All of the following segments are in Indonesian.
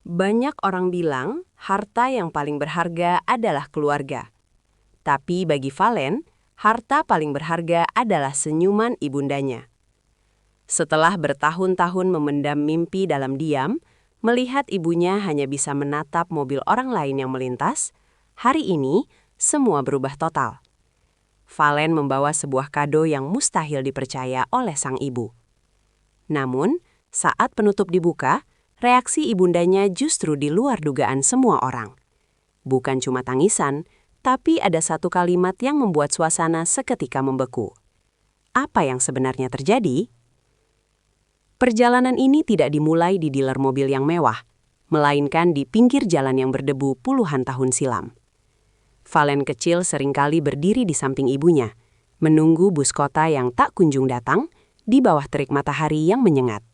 Banyak orang bilang harta yang paling berharga adalah keluarga. Tapi bagi Valen, harta paling berharga adalah senyuman ibundanya. Setelah bertahun-tahun memendam mimpi dalam diam, melihat ibunya hanya bisa menatap mobil orang lain yang melintas, hari ini semua berubah total. Valen membawa sebuah kado yang mustahil dipercaya oleh sang ibu. Namun, saat penutup dibuka, reaksi ibundanya justru di luar dugaan semua orang. Bukan cuma tangisan, tapi ada satu kalimat yang membuat suasana seketika membeku. Apa yang sebenarnya terjadi? Perjalanan ini tidak dimulai di dealer mobil yang mewah, melainkan di pinggir jalan yang berdebu puluhan tahun silam. Valen kecil seringkali berdiri di samping ibunya, menunggu bus kota yang tak kunjung datang di bawah terik matahari yang menyengat.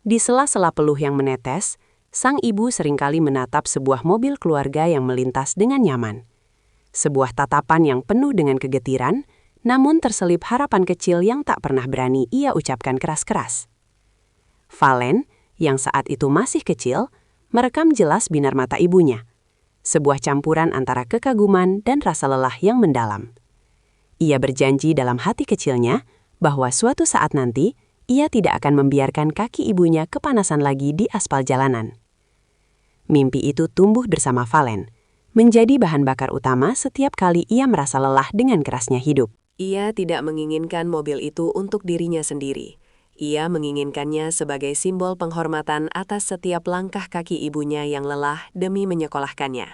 Di sela-sela peluh yang menetes, sang ibu seringkali menatap sebuah mobil keluarga yang melintas dengan nyaman. Sebuah tatapan yang penuh dengan kegetiran, namun terselip harapan kecil yang tak pernah berani ia ucapkan keras-keras. Valen, yang saat itu masih kecil, merekam jelas binar mata ibunya. Sebuah campuran antara kekaguman dan rasa lelah yang mendalam. Ia berjanji dalam hati kecilnya bahwa suatu saat nanti, ia tidak akan membiarkan kaki ibunya kepanasan lagi di aspal jalanan. Mimpi itu tumbuh bersama Valen, menjadi bahan bakar utama setiap kali ia merasa lelah dengan kerasnya hidup. Ia tidak menginginkan mobil itu untuk dirinya sendiri. Ia menginginkannya sebagai simbol penghormatan atas setiap langkah kaki ibunya yang lelah demi menyekolahkannya.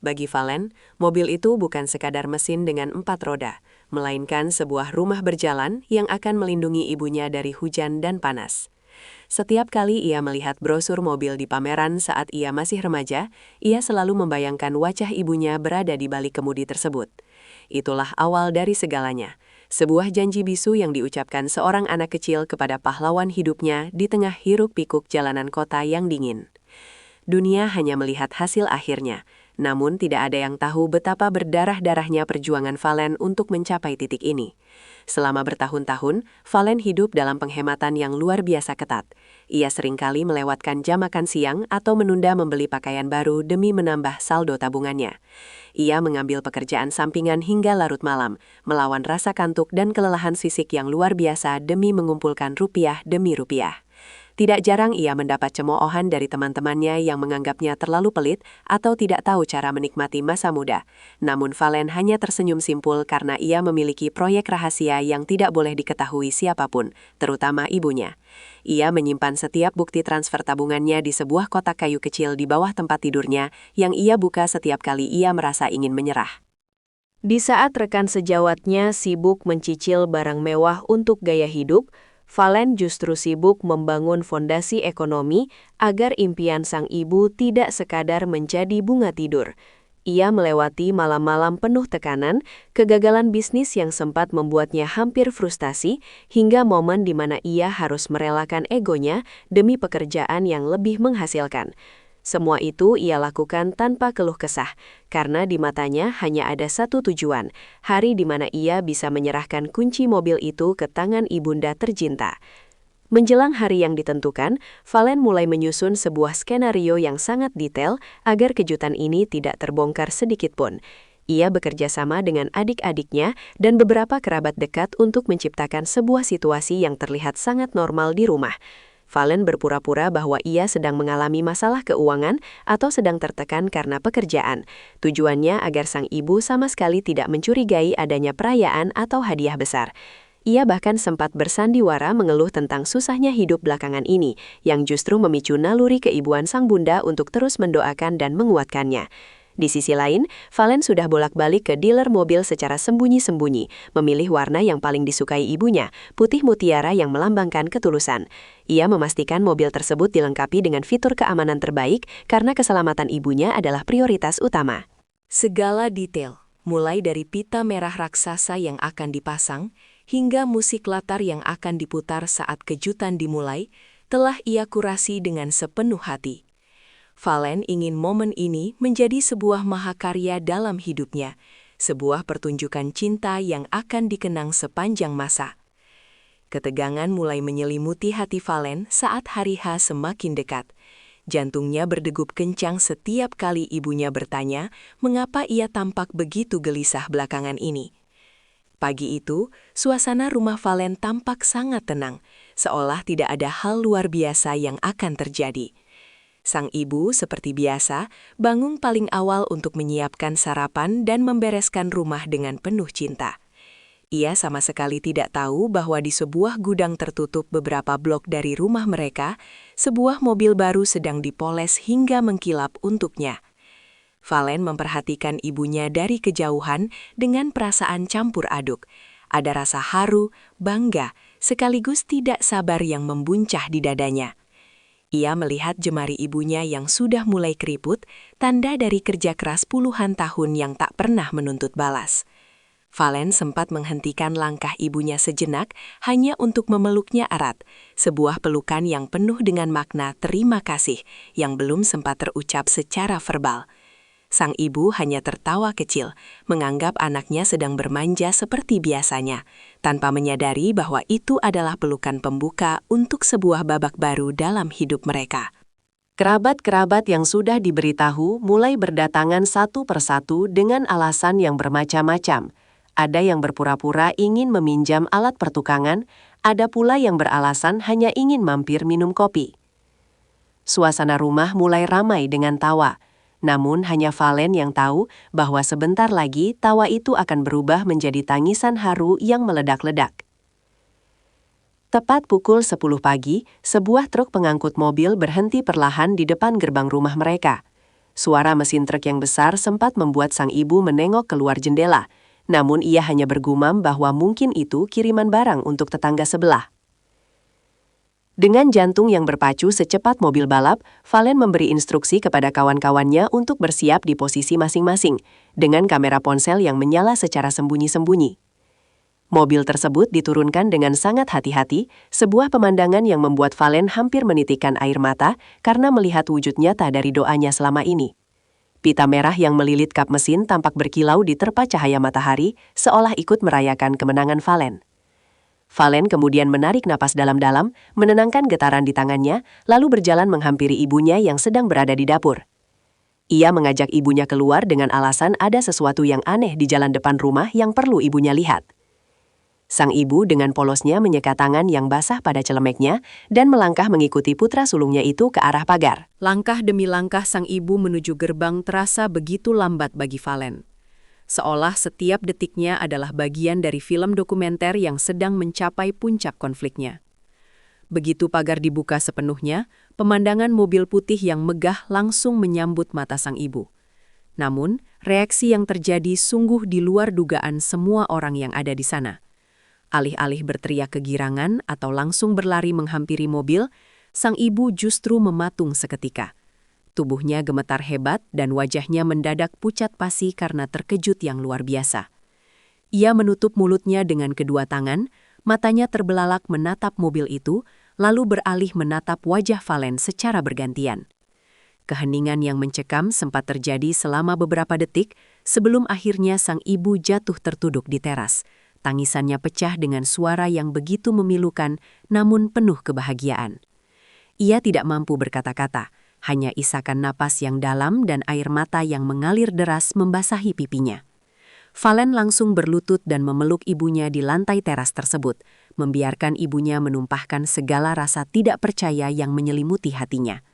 Bagi Valen, mobil itu bukan sekadar mesin dengan 4 roda, melainkan sebuah rumah berjalan yang akan melindungi ibunya dari hujan dan panas. Setiap kali ia melihat brosur mobil di pameran saat ia masih remaja, ia selalu membayangkan wajah ibunya berada di balik kemudi tersebut. Itulah awal dari segalanya. Sebuah janji bisu yang diucapkan seorang anak kecil kepada pahlawan hidupnya di tengah hiruk-pikuk jalanan kota yang dingin. Dunia hanya melihat hasil akhirnya, namun tidak ada yang tahu betapa berdarah-darahnya perjuangan Valen untuk mencapai titik ini. Selama bertahun-tahun, Valen hidup dalam penghematan yang luar biasa ketat. Ia seringkali melewatkan jam makan siang atau menunda membeli pakaian baru demi menambah saldo tabungannya. Ia mengambil pekerjaan sampingan hingga larut malam, melawan rasa kantuk dan kelelahan fisik yang luar biasa demi mengumpulkan rupiah demi rupiah. Tidak jarang ia mendapat cemoohan dari teman-temannya yang menganggapnya terlalu pelit atau tidak tahu cara menikmati masa muda. Namun Valen hanya tersenyum simpul karena ia memiliki proyek rahasia yang tidak boleh diketahui siapapun, terutama ibunya. Ia menyimpan setiap bukti transfer tabungannya di sebuah kotak kayu kecil di bawah tempat tidurnya yang ia buka setiap kali ia merasa ingin menyerah. Di saat rekan sejawatnya sibuk mencicil barang mewah untuk gaya hidup, Valen justru sibuk membangun fondasi ekonomi agar impian sang ibu tidak sekadar menjadi bunga tidur. Ia melewati malam-malam penuh tekanan, kegagalan bisnis yang sempat membuatnya hampir frustasi, hingga momen di mana ia harus merelakan egonya demi pekerjaan yang lebih menghasilkan. Semua itu ia lakukan tanpa keluh kesah, karena di matanya hanya ada satu tujuan, hari di mana ia bisa menyerahkan kunci mobil itu ke tangan ibunda tercinta. Menjelang hari yang ditentukan, Valen mulai menyusun sebuah skenario yang sangat detail agar kejutan ini tidak terbongkar sedikitpun. Ia bekerja sama dengan adik-adiknya dan beberapa kerabat dekat untuk menciptakan sebuah situasi yang terlihat sangat normal di rumah. Valen berpura-pura bahwa ia sedang mengalami masalah keuangan atau sedang tertekan karena pekerjaan. Tujuannya agar sang ibu sama sekali tidak mencurigai adanya perayaan atau hadiah besar. Ia bahkan sempat bersandiwara mengeluh tentang susahnya hidup belakangan ini, yang justru memicu naluri keibuan sang bunda untuk terus mendoakan dan menguatkannya. Di sisi lain, Valen sudah bolak-balik ke dealer mobil secara sembunyi-sembunyi, memilih warna yang paling disukai ibunya, putih mutiara yang melambangkan ketulusan. Ia memastikan mobil tersebut dilengkapi dengan fitur keamanan terbaik karena keselamatan ibunya adalah prioritas utama. Segala detail, mulai dari pita merah raksasa yang akan dipasang, hingga musik latar yang akan diputar saat kejutan dimulai, telah ia kurasi dengan sepenuh hati. Valen ingin momen ini menjadi sebuah mahakarya dalam hidupnya, sebuah pertunjukan cinta yang akan dikenang sepanjang masa. Ketegangan mulai menyelimuti hati Valen saat hari H semakin dekat. Jantungnya berdegup kencang setiap kali ibunya bertanya mengapa ia tampak begitu gelisah belakangan ini. Pagi itu, suasana rumah Valen tampak sangat tenang, seolah tidak ada hal luar biasa yang akan terjadi. Sang ibu, seperti biasa, bangun paling awal untuk menyiapkan sarapan dan membereskan rumah dengan penuh cinta. Ia sama sekali tidak tahu bahwa di sebuah gudang tertutup beberapa blok dari rumah mereka, sebuah mobil baru sedang dipoles hingga mengkilap untuknya. Valen memperhatikan ibunya dari kejauhan dengan perasaan campur aduk. Ada rasa haru, bangga, sekaligus tidak sabar yang membuncah di dadanya. Ia melihat jemari ibunya yang sudah mulai keriput, tanda dari kerja keras puluhan tahun yang tak pernah menuntut balas. Valen sempat menghentikan langkah ibunya sejenak hanya untuk memeluknya erat, sebuah pelukan yang penuh dengan makna terima kasih yang belum sempat terucap secara verbal. Sang ibu hanya tertawa kecil, menganggap anaknya sedang bermanja seperti biasanya, tanpa menyadari bahwa itu adalah pelukan pembuka untuk sebuah babak baru dalam hidup mereka. Kerabat-kerabat yang sudah diberitahu mulai berdatangan satu persatu dengan alasan yang bermacam-macam. Ada yang berpura-pura ingin meminjam alat pertukangan, ada pula yang beralasan hanya ingin mampir minum kopi. Suasana rumah mulai ramai dengan tawa, namun hanya Valen yang tahu bahwa sebentar lagi tawa itu akan berubah menjadi tangisan haru yang meledak-ledak. Tepat pukul 10 pagi, sebuah truk pengangkut mobil berhenti perlahan di depan gerbang rumah mereka. Suara mesin truk yang besar sempat membuat sang ibu menengok keluar jendela, namun ia hanya bergumam bahwa mungkin itu kiriman barang untuk tetangga sebelah. Dengan jantung yang berpacu secepat mobil balap, Valen memberi instruksi kepada kawan-kawannya untuk bersiap di posisi masing-masing, dengan kamera ponsel yang menyala secara sembunyi-sembunyi. Mobil tersebut diturunkan dengan sangat hati-hati, sebuah pemandangan yang membuat Valen hampir menitikkan air mata karena melihat wujud nyata dari doanya selama ini. Pita merah yang melilit kap mesin tampak berkilau di terpa cahaya matahari, seolah ikut merayakan kemenangan Valen. Valen kemudian menarik napas dalam-dalam, menenangkan getaran di tangannya, lalu berjalan menghampiri ibunya yang sedang berada di dapur. Ia mengajak ibunya keluar dengan alasan ada sesuatu yang aneh di jalan depan rumah yang perlu ibunya lihat. Sang ibu dengan polosnya menyeka tangan yang basah pada celemeknya dan melangkah mengikuti putra sulungnya itu ke arah pagar. Langkah demi langkah sang ibu menuju gerbang terasa begitu lambat bagi Valen. Seolah setiap detiknya adalah bagian dari film dokumenter yang sedang mencapai puncak konfliknya. Begitu pagar dibuka sepenuhnya, pemandangan mobil putih yang megah langsung menyambut mata sang ibu. Namun, reaksi yang terjadi sungguh di luar dugaan semua orang yang ada di sana. Alih-alih berteriak kegirangan atau langsung berlari menghampiri mobil, sang ibu justru mematung seketika. Tubuhnya gemetar hebat dan wajahnya mendadak pucat pasi karena terkejut yang luar biasa. Ia menutup mulutnya dengan kedua tangan, matanya terbelalak menatap mobil itu, lalu beralih menatap wajah Valen secara bergantian. Keheningan yang mencekam sempat terjadi selama beberapa detik sebelum akhirnya sang ibu jatuh tertuduk di teras. Tangisannya pecah dengan suara yang begitu memilukan namun penuh kebahagiaan. Ia tidak mampu berkata-kata, hanya isakan napas yang dalam dan air mata yang mengalir deras membasahi pipinya. Valen langsung berlutut dan memeluk ibunya di lantai teras tersebut, membiarkan ibunya menumpahkan segala rasa tidak percaya yang menyelimuti hatinya.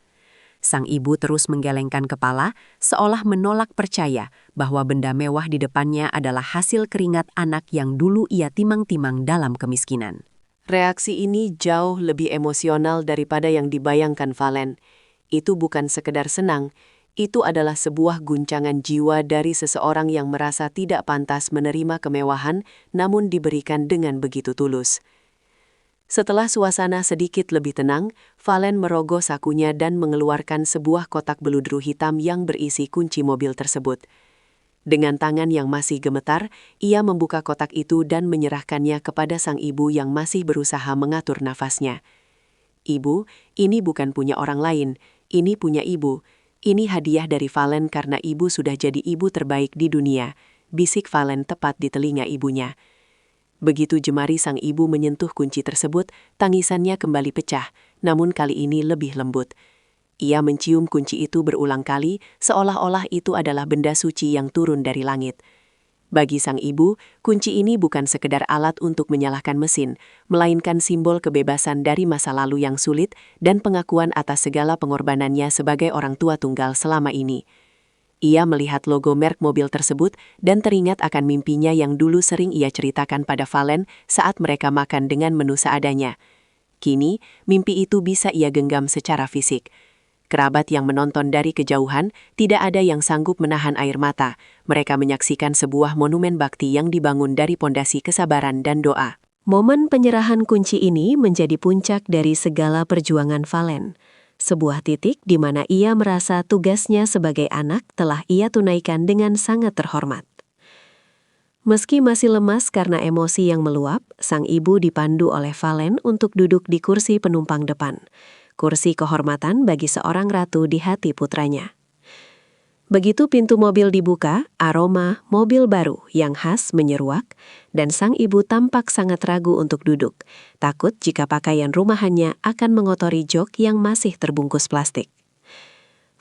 Sang ibu terus menggelengkan kepala, seolah menolak percaya bahwa benda mewah di depannya adalah hasil keringat anak yang dulu ia timang-timang dalam kemiskinan. Reaksi ini jauh lebih emosional daripada yang dibayangkan Valen. Itu bukan sekedar senang, itu adalah sebuah guncangan jiwa dari seseorang yang merasa tidak pantas menerima kemewahan namun diberikan dengan begitu tulus. Setelah suasana sedikit lebih tenang, Valen merogoh sakunya dan mengeluarkan sebuah kotak beludru hitam yang berisi kunci mobil tersebut. Dengan tangan yang masih gemetar, ia membuka kotak itu dan menyerahkannya kepada sang ibu yang masih berusaha mengatur nafasnya. "Ibu, ini bukan punya orang lain, ini punya ibu. Ini hadiah dari Valen karena ibu sudah jadi ibu terbaik di dunia," bisik Valen tepat di telinga ibunya. Begitu jemari sang ibu menyentuh kunci tersebut, tangisannya kembali pecah, namun kali ini lebih lembut. Ia mencium kunci itu berulang kali, seolah-olah itu adalah benda suci yang turun dari langit. Bagi sang ibu, kunci ini bukan sekedar alat untuk menyalakan mesin, melainkan simbol kebebasan dari masa lalu yang sulit dan pengakuan atas segala pengorbanannya sebagai orang tua tunggal selama ini. Ia melihat logo merek mobil tersebut dan teringat akan mimpinya yang dulu sering ia ceritakan pada Valen saat mereka makan dengan menu seadanya. Kini, mimpi itu bisa ia genggam secara fisik. Kerabat yang menonton dari kejauhan, tidak ada yang sanggup menahan air mata. Mereka menyaksikan sebuah monumen bakti yang dibangun dari pondasi kesabaran dan doa. Momen penyerahan kunci ini menjadi puncak dari segala perjuangan Valen. Sebuah titik di mana ia merasa tugasnya sebagai anak telah ia tunaikan dengan sangat terhormat. Meski masih lemas karena emosi yang meluap, sang ibu dipandu oleh Valen untuk duduk di kursi penumpang depan. Kursi kehormatan bagi seorang ratu di hati putranya. Begitu pintu mobil dibuka, aroma mobil baru yang khas menyeruak, dan sang ibu tampak sangat ragu untuk duduk, takut jika pakaian rumahannya akan mengotori jok yang masih terbungkus plastik.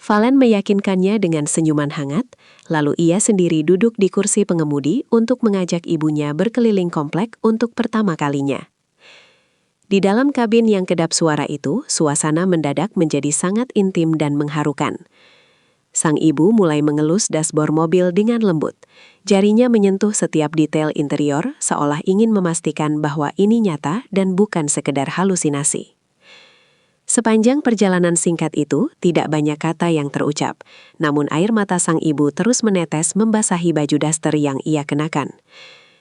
Valen meyakinkannya dengan senyuman hangat, lalu ia sendiri duduk di kursi pengemudi untuk mengajak ibunya berkeliling komplek untuk pertama kalinya. Di dalam kabin yang kedap suara itu, suasana mendadak menjadi sangat intim dan mengharukan. Sang ibu mulai mengelus dashboard mobil dengan lembut. Jarinya menyentuh setiap detail interior, seolah ingin memastikan bahwa ini nyata dan bukan sekedar halusinasi. Sepanjang perjalanan singkat itu, tidak banyak kata yang terucap, namun air mata sang ibu terus menetes membasahi baju daster yang ia kenakan.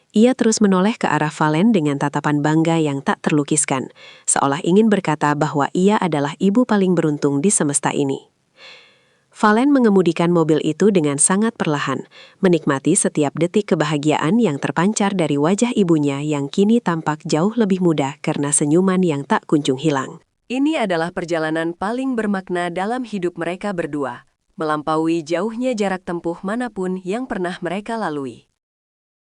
Ia terus menoleh ke arah Valen dengan tatapan bangga yang tak terlukiskan, seolah ingin berkata bahwa ia adalah ibu paling beruntung di semesta ini. Valen mengemudikan mobil itu dengan sangat perlahan, menikmati setiap detik kebahagiaan yang terpancar dari wajah ibunya yang kini tampak jauh lebih muda karena senyuman yang tak kunjung hilang. Ini adalah perjalanan paling bermakna dalam hidup mereka berdua, melampaui jauhnya jarak tempuh manapun yang pernah mereka lalui.